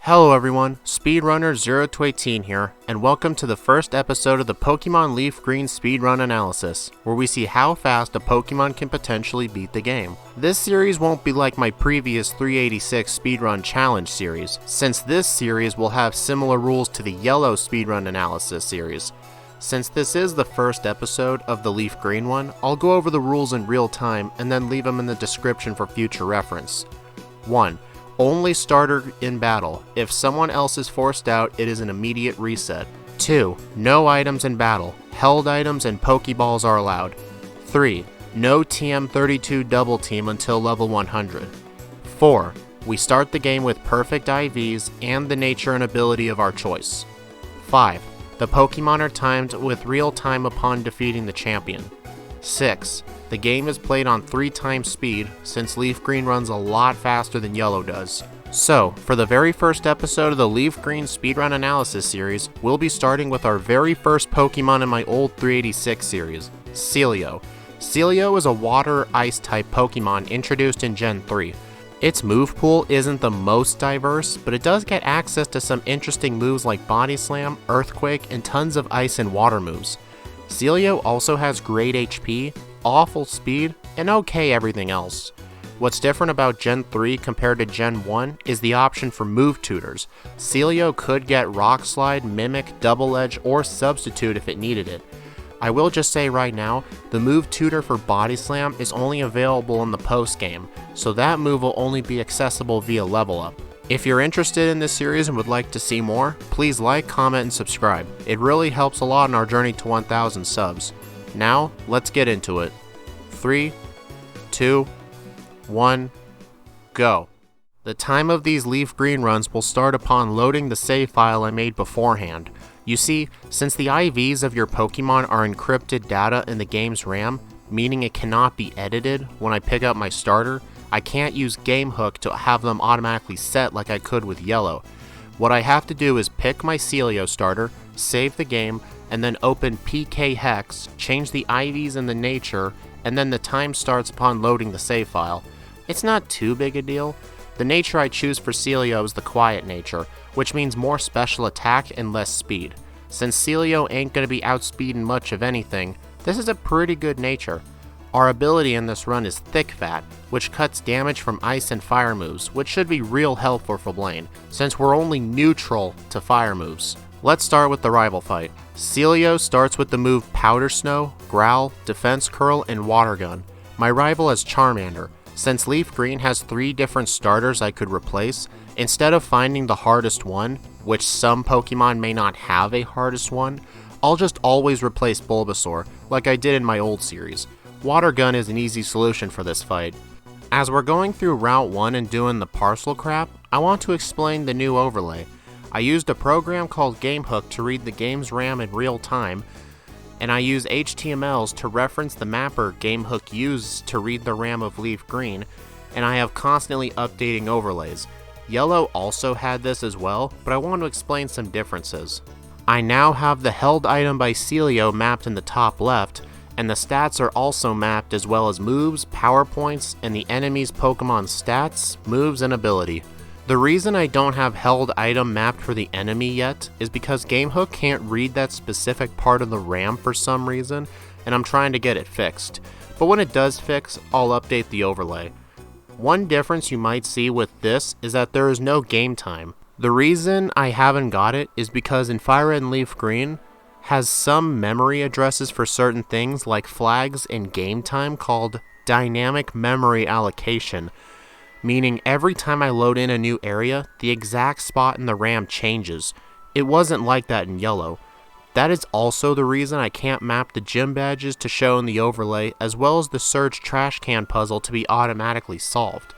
Hello everyone, Speedrunner 0 to 18 here, and welcome to the first episode of the Pokemon Leafgreen speedrun analysis, where we see how fast a Pokemon can potentially beat the game. This series won't be like my previous 386 speedrun challenge series, since this series will have similar rules to the yellow speedrun analysis series. Since this is the first episode of the Leafgreen one, I'll go over the rules in real time and then leave them in the description for future reference. 1. Only starter in battle. If someone else is forced out, it is an immediate reset. 2. No items in battle. Held items and pokeballs are allowed. 3. No TM32 Double Team until level 100. 4. We start the game with perfect IVs and the nature and ability of our choice. 5. The Pokemon are timed with real time upon defeating the champion. 6. The game is played on 3 times speed, since Leafgreen runs a lot faster than Yellow does. So, for the very first episode of the Leafgreen speedrun analysis series, we'll be starting with our very first Pokemon in my old 386 series, Sealeo. Sealeo is a water-ice type Pokemon introduced in Gen 3. Its move pool isn't the most diverse, but it does get access to some interesting moves like Body Slam, Earthquake, and tons of ice and water moves. Sealeo also has great HP, awful speed, and okay everything else. What's different about Gen 3 compared to Gen 1 is the option for move tutors. Sealeo could get Rock Slide, Mimic, Double Edge, or Substitute if it needed it. I will just say right now, the move tutor for Body Slam is only available in the post game, so that move will only be accessible via level up. If you're interested in this series and would like to see more, please like, comment, and subscribe. It really helps a lot in our journey to 1,000 subs. Now, let's get into it. 3, 2, 1, go. The time of these Leafgreen runs will start upon loading the save file I made beforehand. You see, since the IVs of your Pokemon are encrypted data in the game's RAM, meaning it cannot be edited when I pick up my starter, I can't use GameHook to have them automatically set like I could with Yellow. What I have to do is pick my Sealeo starter, save the game, and then open PK Hex, change the IVs in the nature, and then the time starts upon loading the save file. It's not too big a deal. The nature I choose for Sealeo is the quiet nature, which means more special attack and less speed. Since Sealeo ain't gonna be outspeeding much of anything, this is a pretty good nature. Our ability in this run is Thick Fat, which cuts damage from ice and fire moves, which should be real helpful for Blaine, since we're only neutral to fire moves. Let's start with the rival fight. Sealeo starts with the move Powder Snow, Growl, Defense Curl, and Water Gun. My rival is Charmander. Since Leafgreen has 3 different starters I could replace, instead of finding the hardest one, which some Pokemon may not have a hardest one, I'll just always replace Bulbasaur, like I did in my old series. Water Gun is an easy solution for this fight. As we're going through Route 1 and doing the parcel crap, I want to explain the new overlay. I used a program called GameHook to read the game's RAM in real time, and I use HTMLs to reference the mapper GameHook used to read the RAM of Leafgreen, and I have constantly updating overlays. Yellow also had this as well, but I want to explain some differences. I now have the held item by Sealeo mapped in the top left, and the stats are also mapped as well as moves, power points, and the enemy's Pokemon stats, moves, and ability. The reason I don't have held item mapped for the enemy yet is because GameHook can't read that specific part of the RAM for some reason, and I'm trying to get it fixed. But when it does fix, I'll update the overlay. One difference you might see with this is that there is no game time. The reason I haven't got it is because in Fire Red and Leafgreen has some memory addresses for certain things like flags and game time called dynamic memory allocation, meaning every time I load in a new area, the exact spot in the RAM changes. It wasn't like that in Yellow. That is also the reason I can't map the gym badges to show in the overlay, as well as the Surge trash can puzzle to be automatically solved.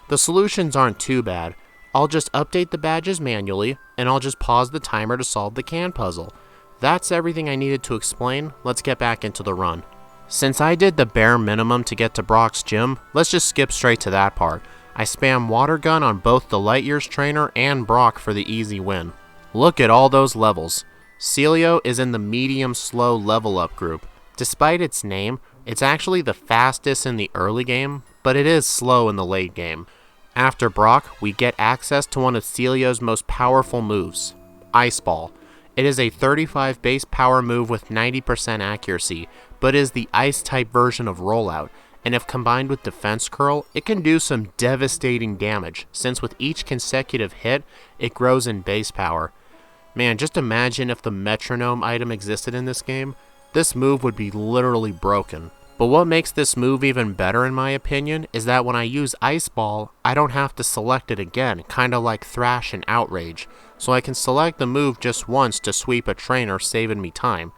The solutions aren't too bad. I'll just update the badges manually, and I'll just pause the timer to solve the can puzzle. That's everything I needed to explain. Let's get back into the run. Since I did the bare minimum to get to Brock's gym, let's just skip straight to that part. I spam Water Gun on both the Light Years trainer and Brock for the easy win. Look at all those levels. Sealeo is in the medium-slow level up group. Despite its name, it's actually the fastest in the early game, but it is slow in the late game. After Brock, we get access to one of Sealeo's most powerful moves, Ice Ball. It is a 35 base power move with 90% accuracy, but is the ice type version of Rollout, and if combined with Defense Curl, it can do some devastating damage, since with each consecutive hit, it grows in base power. Man, just imagine if the metronome item existed in this game. This move would be literally broken. But what makes this move even better in my opinion is that when I use Ice Ball, I don't have to select it again, kinda like Thrash and Outrage, so I can select the move just once to sweep a trainer, saving me time.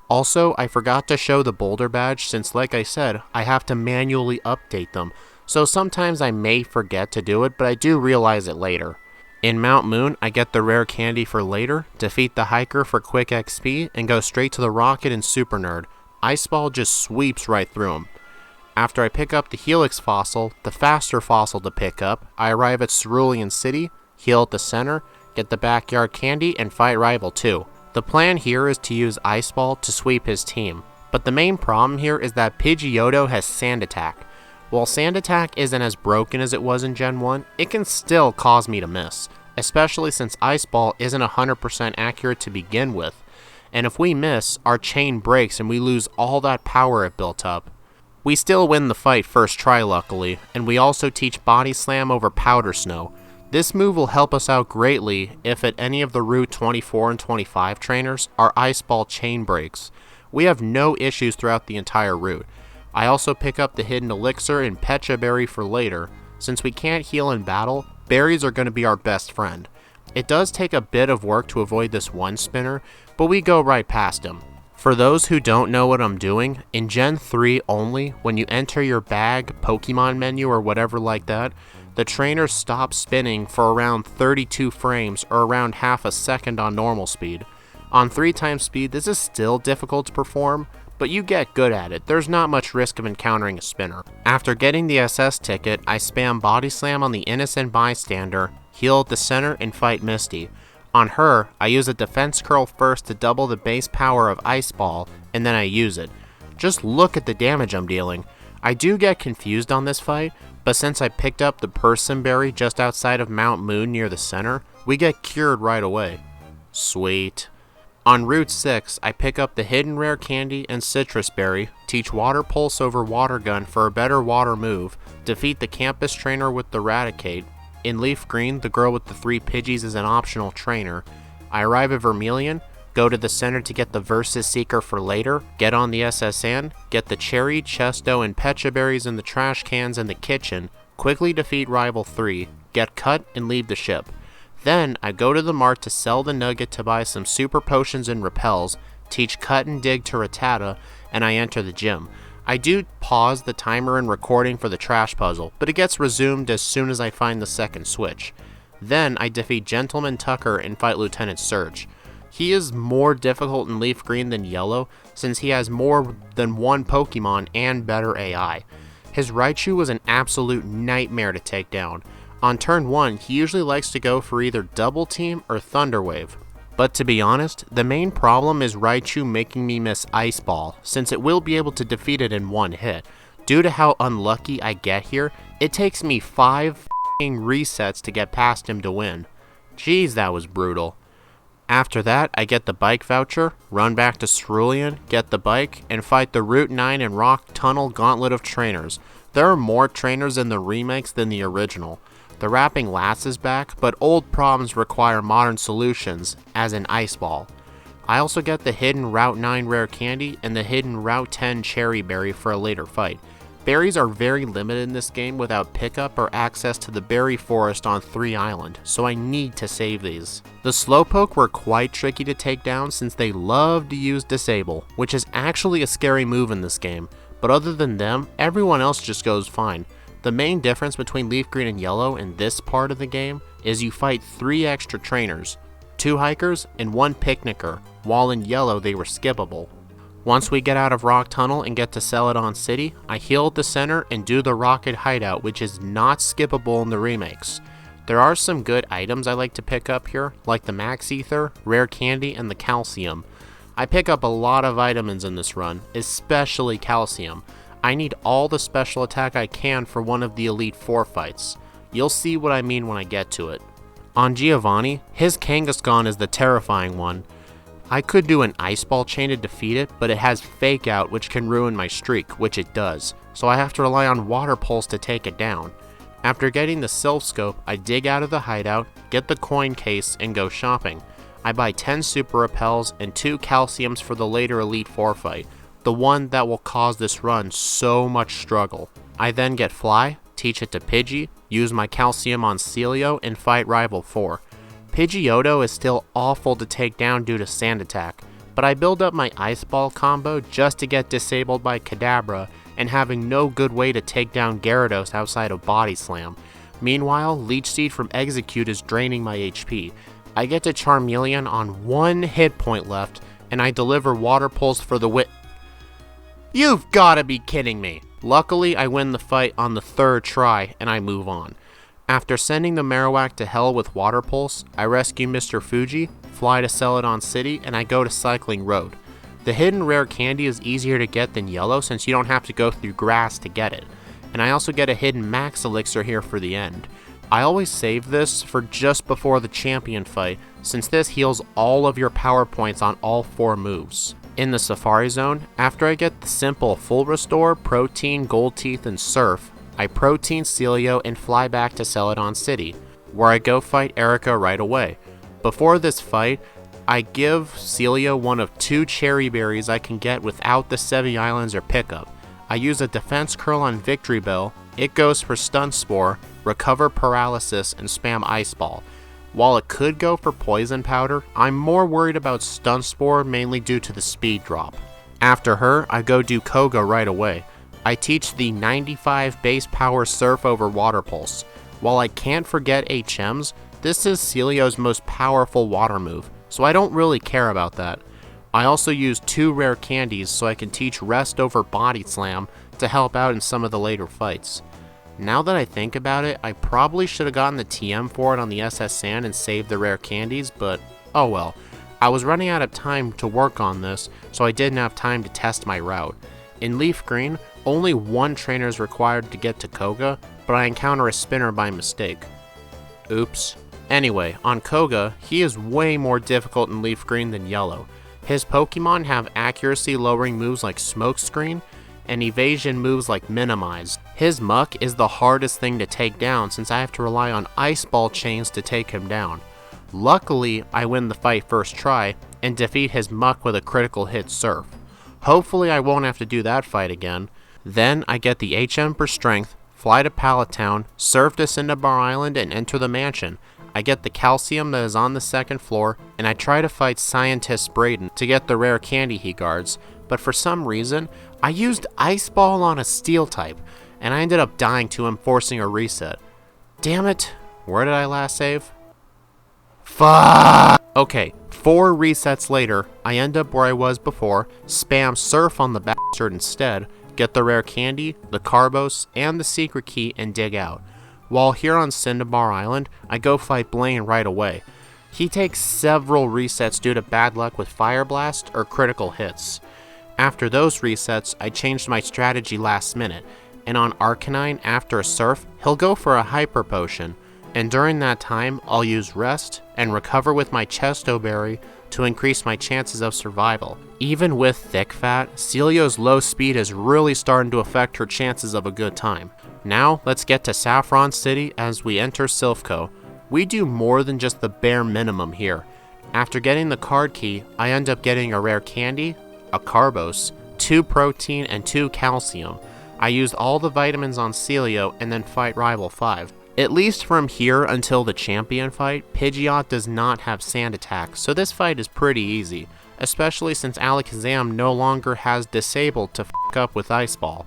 Also, I forgot to show the boulder badge since like I said, I have to manually update them, so sometimes I may forget to do it, but I do realize it later. In Mount Moon, I get the rare candy for later, defeat the hiker for quick XP, and go straight to the rocket and Super Nerd. Ice Ball just sweeps right through him. After I pick up the Helix fossil, the faster fossil to pick up, I arrive at Cerulean City, heal at the center, get the backyard candy, and fight Rival 2. The plan here is to use Ice Ball to sweep his team, but the main problem here is that Pidgeotto has Sand Attack. While Sand Attack isn't as broken as it was in Gen 1, it can still cause me to miss, especially since Ice Ball isn't 100% accurate to begin with. And if we miss, our chain breaks and we lose all that power it built up. We still win the fight first try luckily, and we also teach Body Slam over Powder Snow. This move will help us out greatly if at any of the Route 24 and 25 trainers our Ice Ball chain breaks. We have no issues throughout the entire route. I also pick up the Hidden Elixir and Pecha Berry for later. Since we can't heal in battle, berries are going to be our best friend. It does take a bit of work to avoid this one spinner, but we go right past him. For those who don't know what I'm doing, in Gen 3 only, when you enter your bag, Pokemon menu, or whatever like that, the trainer stops spinning for around 32 frames or around half a second on normal speed. On 3x speed, this is still difficult to perform, but you get good at it. There's not much risk of encountering a spinner. After getting the SS ticket, I spam Body Slam on the Innocent Bystander, heal at the center, and fight Misty. On her, I use a Defense Curl first to double the base power of Ice Ball, and then I use it. Just look at the damage I'm dealing. I do get confused on this fight, but since I picked up the Person Berry just outside of Mount Moon near the center, we get cured right away. Sweet. On Route 6, I pick up the Hidden Rare Candy and Citrus Berry, teach Water Pulse over Water Gun for a better water move, defeat the Campus Trainer with the Raticate. In Leafgreen, the girl with the 3 Pidgeys is an optional trainer. I arrive at Vermilion, go to the center to get the Versus Seeker for later, get on the SSN, get the Cherry, Chesto, and Pecha Berries in the trash cans in the kitchen, quickly defeat Rival 3, get cut, and leave the ship. Then, I go to the mart to sell the nugget to buy some super potions and repels, teach Cut and Dig to Rattata, and I enter the gym. I do pause the timer and recording for the trash puzzle, but it gets resumed as soon as I find the second switch. Then, I defeat Gentleman Tucker and fight Lieutenant Surge. He is more difficult in Leaf Green than Yellow, since he has more than one Pokemon and better AI. His Raichu was an absolute nightmare to take down. On turn 1, he usually likes to go for either Double Team or Thunder Wave. But to be honest, the main problem is Raichu making me miss Ice Ball, since it will be able to defeat it in one hit. Due to how unlucky I get here, it takes me 5 resets to get past him to win. Jeez, that was brutal. After that, I get the bike voucher, run back to Cerulean, get the bike, and fight the Route 9 and Rock Tunnel Gauntlet of Trainers. There are more trainers in the remakes than the original. The Rapping Lass is back, but old problems require modern solutions, as in Ice Ball. I also get the hidden Route 9 Rare Candy and the hidden Route 10 Cherry Berry for a later fight. Berries are very limited in this game without pickup or access to the berry forest on 3 Island, so I need to save these. The Slowpoke were quite tricky to take down since they love to use Disable, which is actually a scary move in this game, but other than them, everyone else just goes fine. The main difference between Leaf Green and Yellow in this part of the game is you fight 3 extra trainers, 2 hikers and 1 picnicker, while in Yellow they were skippable. Once we get out of Rock Tunnel and get to Celadon City, I heal at the center and do the Rocket Hideout, which is not skippable in the remakes. There are some good items I like to pick up here, like the Max Ether, Rare Candy, and the Calcium. I pick up a lot of vitamins in this run, especially Calcium. I need all the special attack I can for one of the Elite 4 fights. You'll see what I mean when I get to it. On Giovanni, his Kangaskhan is the terrifying one. I could do an Ice Ball chain to defeat it, but it has Fake Out which can ruin my streak, which it does, so I have to rely on Water Pulse to take it down. After getting the Sylph Scope, I dig out of the hideout, get the coin case, and go shopping. I buy 10 Super Repels and 2 Calciums for the later Elite Four fight, the one that will cause this run so much struggle. I then get Fly, teach it to Pidgey, use my Calcium on Sealeo, and fight Rival 4. Pidgeotto is still awful to take down due to Sand Attack, but I build up my Ice Ball combo just to get disabled by Kadabra and having no good way to take down Gyarados outside of Body Slam. Meanwhile, Leech Seed from Execute is draining my HP. I get to Charmeleon on 1 hit point left, and I deliver Water Pulse for the win. You've gotta be kidding me! Luckily, I win the fight on the 3rd try, and I move on. After sending the Marowak to hell with Water Pulse, I rescue Mr. Fuji, fly to Celadon City, and I go to Cycling Road. The hidden rare candy is easier to get than yellow since you don't have to go through grass to get it, and I also get a hidden Max Elixir here for the end. I always save this for just before the champion fight, since this heals all of your power points on all 4 moves. In the Safari Zone, after I get the simple Full Restore, Protein, Gold Teeth, and Surf, I Protein Sealeo and fly back to Celadon City, where I go fight Erica right away. Before this fight, I give Sealeo one of 2 Cherry Berries I can get without the Sevi Islands or pickup. I use a Defense Curl on Victory Bell, it goes for Stun Spore, Recover Paralysis, and spam Ice Ball. While it could go for Poison Powder, I'm more worried about Stun Spore mainly due to the speed drop. After her, I go do Koga right away. I teach the 95 base power Surf over Water Pulse. While I can't forget HMs, this is Sealeo's most powerful water move, so I don't really care about that. I also use 2 rare candies so I can teach Rest over Body Slam to help out in some of the later fights. Now that I think about it, I probably should have gotten the TM for it on the SS Sand and saved the rare candies, but oh well. I was running out of time to work on this, so I didn't have time to test my route. In Leafgreen, only 1 trainer is required to get to Koga, but I encounter a spinner by mistake. Oops. Anyway, on Koga, he is way more difficult in Leafgreen than Yellow. His Pokemon have accuracy lowering moves like Smokescreen, and evasion moves like Minimize. His Muck is the hardest thing to take down since I have to rely on Ice Ball chains to take him down. Luckily, I win the fight first try and defeat his Muck with a critical hit Surf. Hopefully I won't have to do that fight again. Then I get the HM for Strength, fly to Pallet Town, surf to Cinnabar Island, and enter the mansion. I get the Calcium that is on the 2nd floor, and I try to fight Scientist Braden to get the rare candy he guards, but for some reason, I used Ice Ball on a Steel type, and I ended up dying to him, forcing a reset. Damn it, where did I last save? Fuck! Okay, 4 resets later, I end up where I was before, spam Surf on the bastard instead, get the rare candy, the Carbos, and the secret key, and dig out. While here on Cinnabar Island, I go fight Blaine right away. He takes several resets due to bad luck with Fire Blast or critical hits. After those resets, I changed my strategy last minute, and on Arcanine after a Surf, he'll go for a Hyper Potion, and during that time, I'll use Rest and recover with my Chesto Berry to increase my chances of survival. Even with Thick Fat, Sealeo's low speed is really starting to affect her chances of a good time. Now, let's get to Saffron City as we enter Silphco. We do more than just the bare minimum here. After getting the card key, I end up getting a rare candy, a Carbos, 2 protein, and 2 calcium. I used all the vitamins on Sealeo and then fight Rival 5. At least from here until the champion fight, Pidgeot does not have Sand Attack, so this fight is pretty easy, especially since Alakazam no longer has disabled to f*** up with Ice Ball.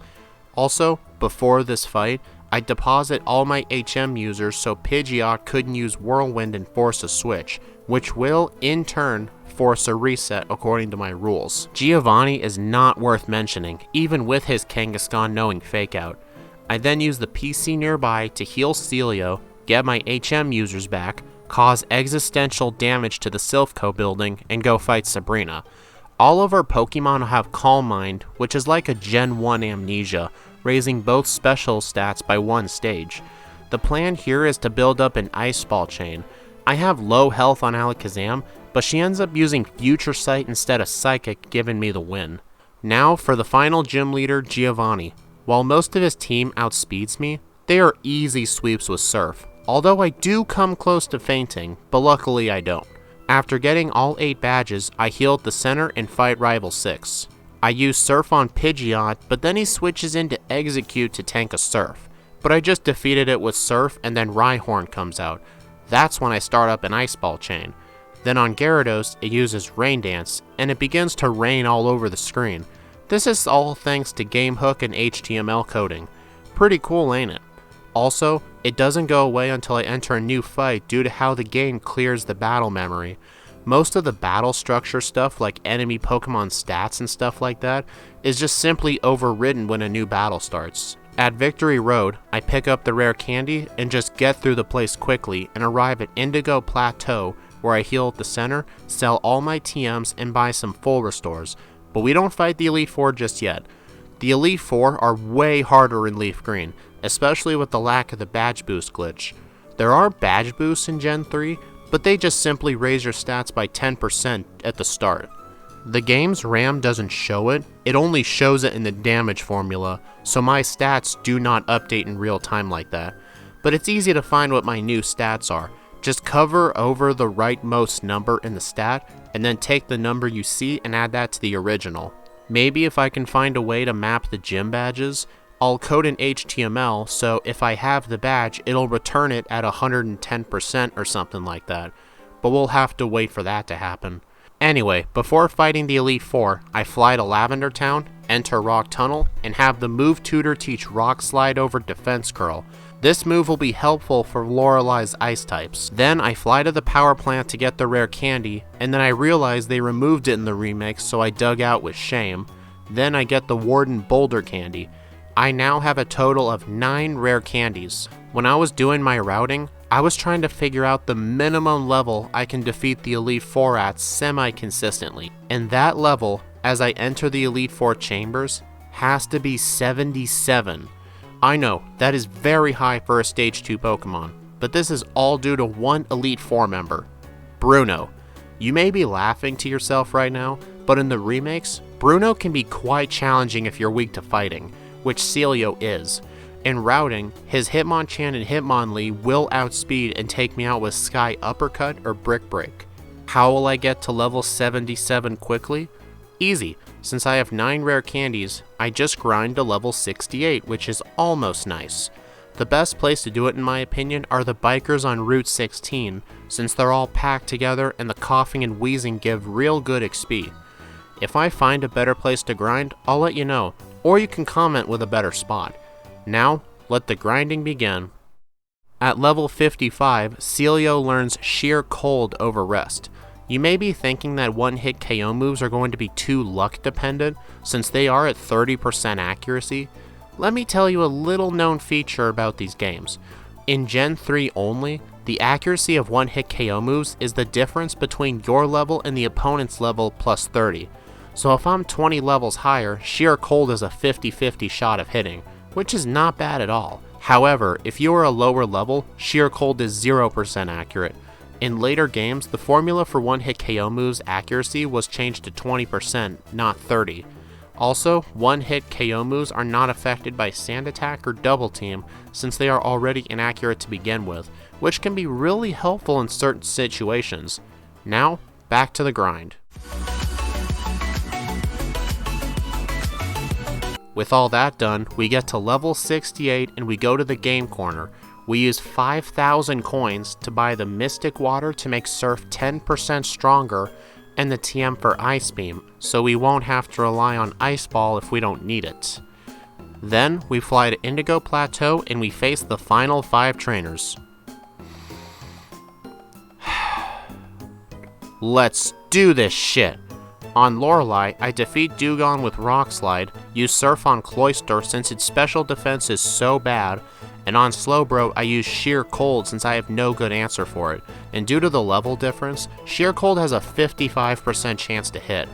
Also, before this fight, I deposit all my HM users so Pidgeot couldn't use Whirlwind and force a switch, which will, in turn, force a reset according to my rules. Giovanni is not worth mentioning, even with his Kangaskhan knowing Fake Out. I then use the PC nearby to heal Sealeo, get my HM users back, cause existential damage to the Silphco building, and go fight Sabrina. All of our Pokemon have Calm Mind, which is like a Gen 1 Amnesia, raising both special stats by 1 stage. The plan here is to build up an ice ball chain. I have low health on Alakazam, but she ends up using Future Sight instead of Psychic, giving me the win. Now for the final gym leader, Giovanni. While most of his team outspeeds me, they are easy sweeps with Surf, although I do come close to fainting, but luckily I don't. After getting all 8 badges, I heal at the center and fight Rival 6. I use Surf on Pidgeot, but then he switches into Execute to tank a Surf. But I just defeated it with Surf and then Rhyhorn comes out. That's when I start up an Ice Ball chain. Then on Gyarados, it uses Rain Dance, and it begins to rain all over the screen. This is all thanks to GameHook and HTML coding. Pretty cool, ain't it? Also, it doesn't go away until I enter a new fight due to how the game clears the battle memory. Most of the battle structure stuff like enemy Pokemon stats and stuff like that is just simply overridden when a new battle starts. At Victory Road, I pick up the rare candy and just get through the place quickly and arrive at Indigo Plateau where I heal at the center, sell all my TMs and buy some full restores. But we don't fight the Elite Four just yet. The Elite Four are way harder in Leafgreen, especially with the lack of the badge boost glitch. There are badge boosts in Gen 3, but they just simply raise your stats by 10% at the start. The game's RAM doesn't show it, it only shows it in the damage formula, so my stats do not update in real time like that. But it's easy to find what my new stats are. Just cover over the rightmost number in the stat, and then take the number you see and add that to the original. Maybe if I can find a way to map the gym badges, I'll code in HTML so if I have the badge, it'll return it at 110% or something like that. But we'll have to wait for that to happen. Anyway, before fighting the Elite Four, I fly to Lavender Town, enter Rock Tunnel, and have the move tutor teach Rock Slide over Defense Curl. This move will be helpful for Lorelei's ice types. Then I fly to the power plant to get the rare candy, and then I realize they removed it in the remix, so I dug out with shame. Then I get the Warden Boulder candy. I now have a total of 9 rare candies. When I was doing my routing, I was trying to figure out the minimum level I can defeat the Elite Four at semi-consistently. And that level, as I enter the Elite Four chambers, has to be 77. I know, that is very high for a Stage 2 Pokemon, but this is all due to one Elite Four member, Bruno. You may be laughing to yourself right now, but in the remakes, Bruno can be quite challenging if you're weak to fighting, which Sealeo is. In routing, his Hitmonchan and Hitmonlee will outspeed and take me out with Sky Uppercut or Brick Break. How will I get to level 77 quickly? Easy. Since I have 9 rare candies, I just grind to level 68, which is almost nice. The best place to do it in my opinion are the bikers on Route 16, since they're all packed together and the coughing and wheezing give real good XP. If I find a better place to grind, I'll let you know, or you can comment with a better spot. Now, let the grinding begin. At level 55, Sealeo learns Sheer Cold over Rest. You may be thinking that one-hit KO moves are going to be too luck dependent, since they are at 30% accuracy. Let me tell you a little known feature about these games. In Gen 3 only, the accuracy of one-hit KO moves is the difference between your level and the opponent's level plus 30. So if I'm 20 levels higher, Sheer Cold is a 50-50 shot of hitting, which is not bad at all. However, if you are a lower level, Sheer Cold is 0% accurate. In later games, the formula for one-hit KO moves accuracy was changed to 20%, not 30%. Also, one-hit KO moves are not affected by Sand Attack or Double Team, since they are already inaccurate to begin with, which can be really helpful in certain situations. Now, back to the grind. With all that done, we get to level 68 and we go to the game corner. We use 5,000 coins to buy the Mystic Water to make Surf 10% stronger and the TM for Ice Beam, so we won't have to rely on Ice Ball if we don't need it. Then we fly to Indigo Plateau and we face the final 5 trainers. Let's do this shit! On Lorelei, I defeat Dewgong with Rock Slide, use Surf on Cloyster since its special defense is so bad, and on Slowbro I use Sheer Cold since I have no good answer for it, and due to the level difference, Sheer Cold has a 55% chance to hit.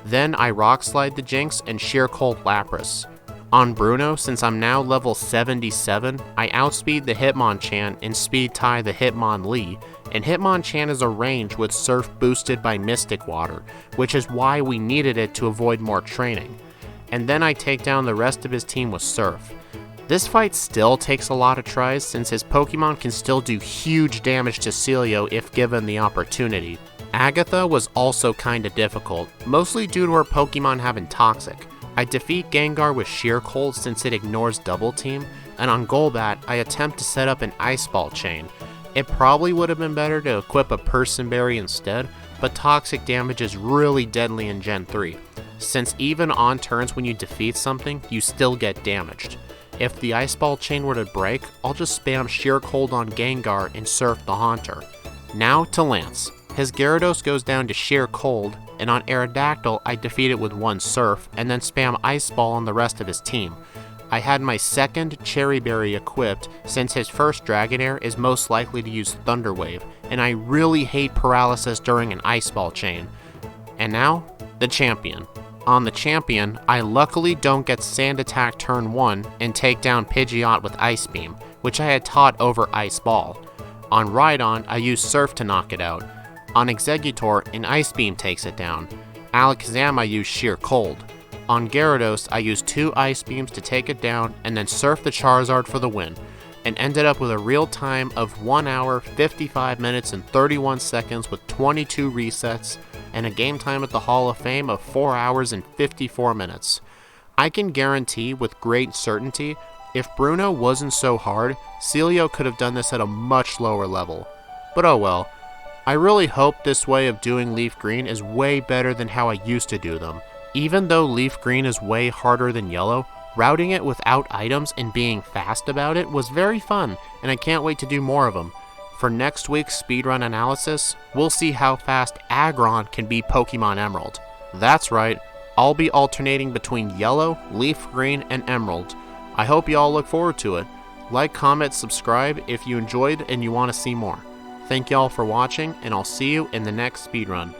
Then I Rock Slide the Jinx and Sheer Cold Lapras. On Bruno, since I'm now level 77, I outspeed the Hitmonchan and speed tie the Hitmonlee, and Hitmonchan is a range with Surf boosted by Mystic Water, which is why we needed it to avoid more training. And then I take down the rest of his team with Surf. This fight still takes a lot of tries since his Pokemon can still do huge damage to Sealeo if given the opportunity. Agatha was also kinda difficult, mostly due to her Pokemon having Toxic. I defeat Gengar with Sheer Cold since it ignores Double Team, and on Golbat I attempt to set up an Ice Ball chain. It probably would have been better to equip a Person Berry instead, but Toxic damage is really deadly in Gen 3, since even on turns when you defeat something, you still get damaged. If the Ice Ball chain were to break, I'll just spam Sheer Cold on Gengar and Surf the Haunter. Now to Lance. His Gyarados goes down to Sheer Cold, and on Aerodactyl I defeat it with one Surf, and then spam Ice Ball on the rest of his team. I had my second Cherry Berry equipped since his first Dragonair is most likely to use Thunder Wave, and I really hate paralysis during an Ice Ball chain. And now, the Champion. On the Champion, I luckily don't get Sand Attack turn 1 and take down Pidgeot with Ice Beam, which I had taught over Ice Ball. On Rhydon, I use Surf to knock it out. On Exeggutor, an Ice Beam takes it down. Alakazam I use Sheer Cold. On Gyarados, I used 2 Ice Beams to take it down and then Surf the Charizard for the win, and ended up with a real time of 1 hour, 55 minutes, and 31 seconds with 22 resets, and a game time at the Hall of Fame of 4 hours and 54 minutes. I can guarantee with great certainty, if Bruno wasn't so hard, Sealeo could have done this at a much lower level. But oh well. I really hope this way of doing Leaf Green is way better than how I used to do them. Even though Leaf Green is way harder than Yellow, routing it without items and being fast about it was very fun, and I can't wait to do more of them. For next week's speedrun analysis, we'll see how fast Aggron can beat Pokemon Emerald. That's right, I'll be alternating between Yellow, Leaf Green, and Emerald. I hope you all look forward to it. Like, comment, subscribe if you enjoyed and you want to see more. Thank y'all for watching, and I'll see you in the next speedrun.